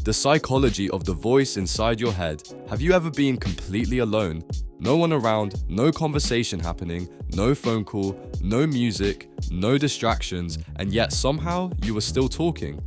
The psychology of the voice inside your head. Have you ever been completely alone? No one around, no conversation happening, no phone call, no music, no distractions, and yet somehow you were still talking.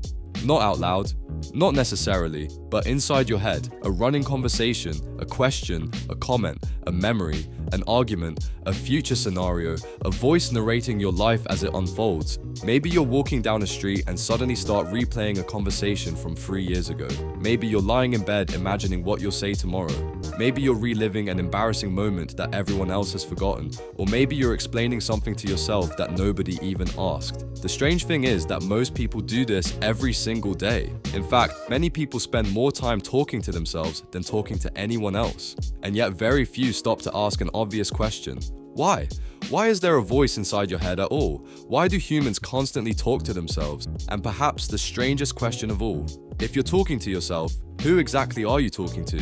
Not out loud, not necessarily, but inside your head, a running conversation, a question, a comment, a memory, an argument, a future scenario, a voice narrating your life as it unfolds. Maybe you're walking down a street and suddenly start replaying a conversation from 3 years ago. Maybe you're lying in bed imagining what you'll say tomorrow. Maybe you're reliving an embarrassing moment that everyone else has forgotten. Or maybe you're explaining something to yourself that nobody even asked. The strange thing is that most people do this every single day. In fact, many people spend more time talking to themselves than talking to anyone else. And yet very few stop to ask an obvious question. Why? Why is there a voice inside your head at all? Why do humans constantly talk to themselves? And perhaps the strangest question of all, if you're talking to yourself, who exactly are you talking to?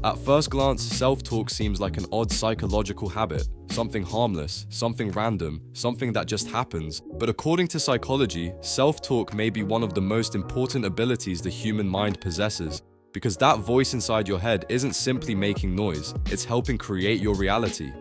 At first glance, self-talk seems like an odd psychological habit, something harmless, something random, something that just happens. But according to psychology, self-talk may be one of the most important abilities the human mind possesses, because that voice inside your head isn't simply making noise, it's helping create your reality.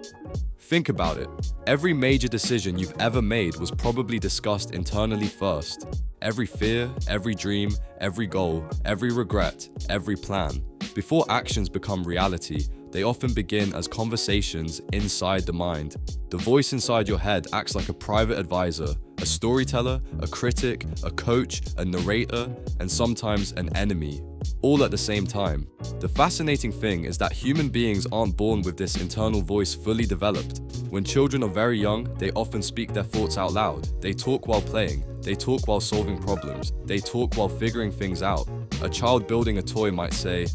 Think about it. Every major decision you've ever made was probably discussed internally first. Every fear, every dream, every goal, every regret, every plan. Before actions become reality, they often begin as conversations inside the mind. The voice inside your head acts like a private advisor, a storyteller, a critic, a coach, a narrator, and sometimes an enemy, all at the same time. The fascinating thing is that human beings aren't born with this internal voice fully developed. When children are very young, they often speak their thoughts out loud. They talk while playing. They talk while solving problems. They talk while figuring things out. A child building a toy might say,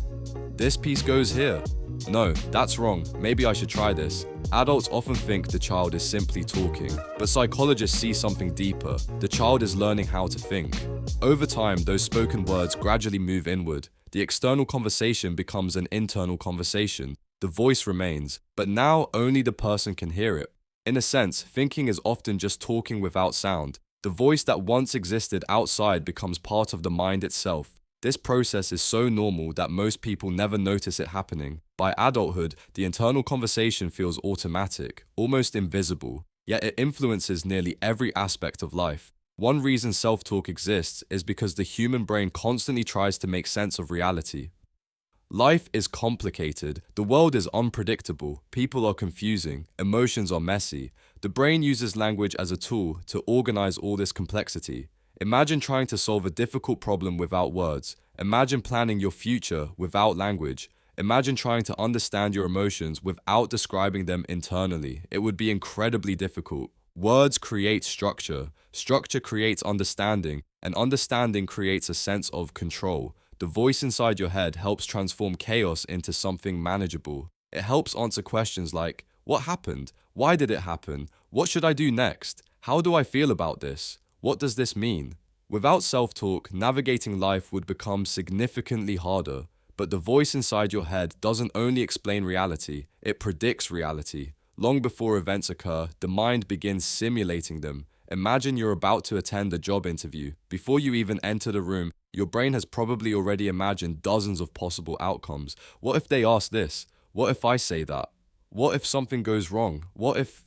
"This piece goes here. No, that's wrong. Maybe I should try this." Adults often think the child is simply talking, but psychologists see something deeper. The child is learning how to think. Over time, those spoken words gradually move inward. The external conversation becomes an internal conversation. The voice remains, but now only the person can hear it. In a sense, thinking is often just talking without sound. The voice that once existed outside becomes part of the mind itself. This process is so normal that most people never notice it happening. By adulthood, the internal conversation feels automatic, almost invisible, yet it influences nearly every aspect of life. One reason self-talk exists is because the human brain constantly tries to make sense of reality. Life is complicated, the world is unpredictable, people are confusing, emotions are messy. The brain uses language as a tool to organize all this complexity. Imagine trying to solve a difficult problem without words. Imagine planning your future without language. Imagine trying to understand your emotions without describing them internally. It would be incredibly difficult. Words create structure. Structure creates understanding, and understanding creates a sense of control. The voice inside your head helps transform chaos into something manageable. It helps answer questions like, what happened? Why did it happen? What should I do next? How do I feel about this? What does this mean? Without self-talk, navigating life would become significantly harder. But the voice inside your head doesn't only explain reality, it predicts reality. Long before events occur, the mind begins simulating them. Imagine you're about to attend a job interview. Before you even enter the room, your brain has probably already imagined dozens of possible outcomes. What if they ask this? What if I say that? What if something goes wrong? What if...